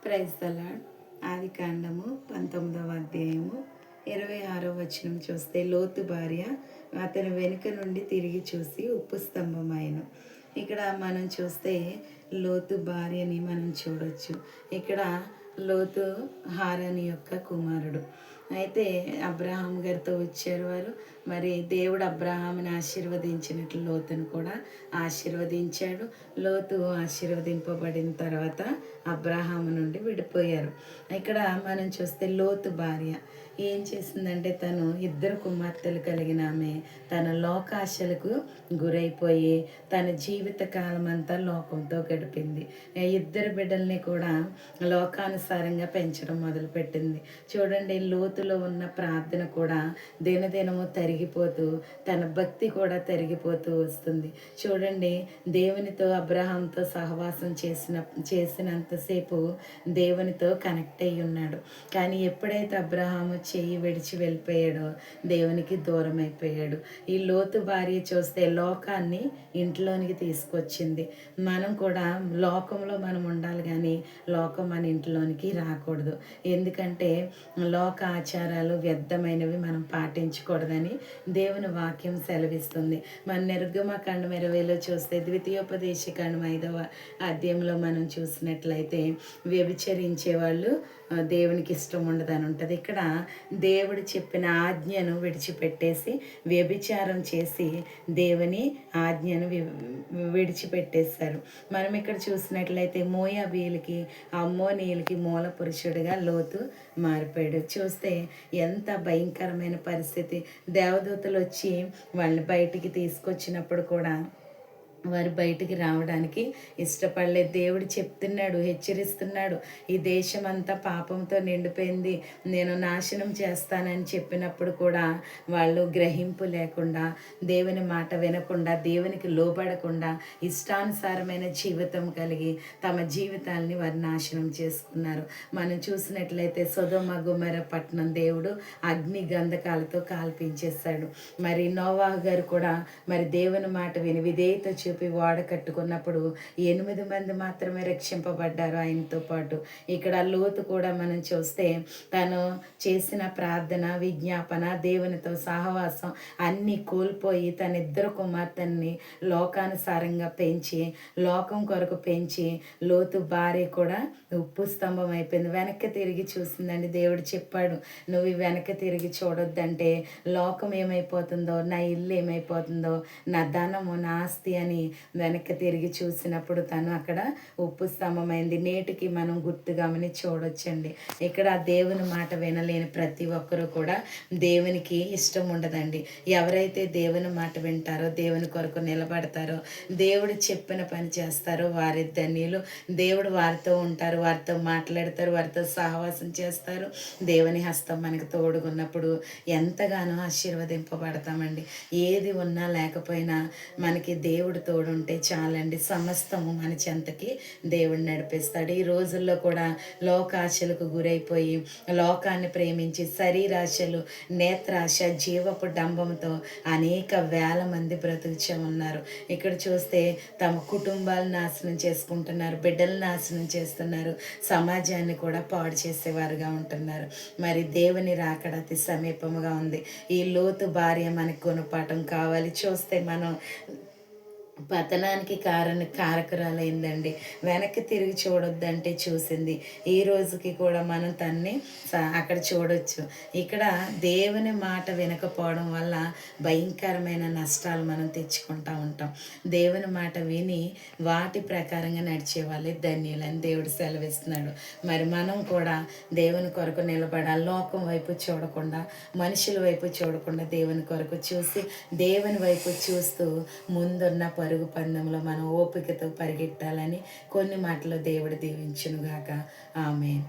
Praise the lord. ఆది కాండము 19వ అధ్యాయము 26వ వచనం చూస్తే, లోతు భార్య అతని వెనుక నుండి తిరిగి చూసి ఉప్పు స్తంభమాయెను. ఇక్కడ మనం చూస్తే లోతు భార్యని మనం చూడొచ్చు. ఇక్కడ లోతు హారాని యొక్క కుమారుడు. అయితే అబ్రహాం గారితో వచ్చారు వారు. మరి దేవుడు అబ్రహాముని ఆశీర్వదించినట్లు లోతును కూడా ఆశీర్వదించాడు. లోతు ఆశీర్వదింపబడిన తర్వాత అబ్రహాము నుండి విడిపోయారు. ఇక్కడ మనం చూస్తే లోతు భార్య ఏం చేసిందంటే, తను 2 కుమార్తెలు కలిగిన ఆమె తన లోకాశలకు గురైపోయి తన జీవిత కాలం అంతా లోకంతో గడిపింది. 2 బిడ్డల్ని కూడా లోకానుసారంగా పెంచడం మొదలుపెట్టింది. చూడండి, లోతులో ఉన్న ప్రార్థన కూడా దినదినము తరిగిపోతూ, తన భక్తి కూడా తరిగిపోతూ వస్తుంది. చూడండి, దేవునితో అబ్రహాంతో సహవాసం చేసినంతసేపు దేవునితో కనెక్ట్ అయ్యి ఉన్నాడు. కానీ ఎప్పుడైతే అబ్రహాము చెయ్యి విడిచి వెళ్ళిపోయాడో దేవునికి దూరం అయిపోయాడు. ఈ లోతు భార్య చూస్తే లోకాన్ని ఇంట్లోనికి తీసుకొచ్చింది. మనం కూడా లోకంలో మనం ఉండాలి, కానీ లోకం మన ఇంట్లోనికి రాకూడదు. ఎందుకంటే లోక ఆచారాలు వ్యర్థమైనవి మనం పాటించకూడదని దేవుని వాక్యం సెలవిస్తుంది. మన నిర్గమకాండం 20లో చూస్తే, ద్వితీయోపదేశకాండం 5వ అధ్యాయంలో మనం చూసినట్లయితే వ్యభిచరించే వాళ్ళు దేవునికి ఇష్టం ఉండదని ఉంటుంది. ఇక్కడ దేవుడు చెప్పిన ఆజ్ఞను విడిచిపెట్టేసి వ్యభిచారం చేసి దేవుని ఆజ్ఞను విడిచిపెట్టేశారు. మనం ఇక్కడ చూసినట్లయితే మోయాబీయులకి అమ్మోనీయులకి మూల పురుషుడిగా లోతు మారిపోయాడు. చూస్తే ఎంత భయంకరమైన పరిస్థితి. దేవదూతలు వచ్చి వాళ్ళని బయటికి తీసుకొచ్చినప్పుడు కూడా వారు బయటికి రావడానికి ఇష్టపడలేదు. దేవుడు చెప్తున్నాడు, హెచ్చరిస్తున్నాడు, ఈ దేశం అంతా పాపంతో నిండిపోయింది, నేను నాశనం చేస్తానని చెప్పినప్పుడు కూడా వాళ్ళు గ్రహింపు లేకుండా, దేవుని మాట వినకుండా, దేవునికి లోబడకుండా ఇష్టానుసారమైన జీవితం కలిగి తమ జీవితాలని వారు నాశనం చేసుకున్నారు. మనం చూసినట్లయితే సొదొమ గొమొర్రా పట్టణం దేవుడు అగ్ని గంధకాలతో కాల్పించేశాడు. మరి నోవాహు గారు కూడా మరి దేవుని మాట విని విధేయత చూపి వాడ కట్టుకున్నప్పుడు 8 మంది మాత్రమే రక్షింపబడ్డారు ఆయనతో పాటు. ఇక్కడ లోతు కూడా మనం చూస్తే తను చేసిన ప్రార్థన, విజ్ఞాపన, దేవునితో సహవాసం అన్నీ కోల్పోయి తన 2 కుమార్తెల్ని లోకానుసారంగా పెంచి, లోకం కొరకు పెంచి, లోతు భార్య కూడా ఉప్పు స్తంభం అయిపోయింది. వెనక్కి తిరిగి చూసిందండి. దేవుడు చెప్పాడు, నువ్వు వెనక్కి తిరిగి చూడొద్దంటే లోకం ఏమైపోతుందో, నా ఇల్లు ఏమైపోతుందో, నా ధనము, నా ఆస్తి అని వెనక్కి తిరిగి చూసినప్పుడు తను అక్కడ ఉప్పు స్తంభమైంది. నేటికి మనం గుర్తు గమని చూడొచ్చండి. ఇక్కడ దేవుని మాట వినలేని ప్రతి ఒక్కరూ కూడా దేవునికి ఇష్టం ఉండదండి. ఎవరైతే దేవుని మాట వింటారో, దేవుని కొరకు నిలబడతారో, దేవుడు చెప్పిన పని చేస్తారో వారి ధన్యులు. దేవుడు వారితో ఉంటారు, వారితో మాట్లాడతారు, వారితో సహవాసం చేస్తారు. దేవుని హస్తం మనకు తోడుగున్నప్పుడు ఎంతగానో ఆశీర్వదింపబడతామండి. ఏది ఉన్నా లేకపోయినా మనకి దేవుడు తోడుంటే చాలండి, సమస్తము మన చెంతకి దేవుడు నడిపిస్తాడు. ఈ రోజుల్లో కూడా లోకాశలకు గురైపోయి లోకాన్ని ప్రేమించి శరీరాశలు, నేత్రాశ, జీవపు డంబంతో అనేక వేల మంది బ్రతుకుచే ఉన్నారు. ఇక్కడ చూస్తే తమ కుటుంబాలు నాశనం చేసుకుంటున్నారు, బిడ్డలు నాశనం చేస్తున్నారు, సమాజాన్ని కూడా పాడు చేసేవారుగా ఉంటున్నారు. మరి దేవుని రాకడ అతి సమీపముగా ఉంది. ఈ లోతు భార్య మనకు గుణపాఠం కావాలి. చూస్తే మనం పతనానికి కారకురాలైందండి. వెనక్కి తిరిగి చూడొద్దంటే చూసింది. ఈ రోజుకి కూడా మనం తన్ని అక్కడ చూడొచ్చు. ఇక్కడ దేవుని మాట వినకపోవడం వల్ల భయంకరమైన నష్టాలు మనం తెచ్చుకుంటూ ఉంటాం. దేవుని మాట విని వాటి ప్రకారంగా నడిచే వాళ్ళే ధన్యులని దేవుడు సెలవిస్తున్నాడు. మరి మనం కూడా దేవుని కొరకు నిలబడాలి. లోకం వైపు చూడకుండా, మనుషుల వైపు చూడకుండా దేవుని కొరకు చూసి, దేవుని వైపు చూస్తూ ముందున్న పరుగు పందెంలో మనం ఓపికతో పరిగెట్టాలని కొన్ని మాటలు దేవుడు దీవించునుగాక. ఆమేన్.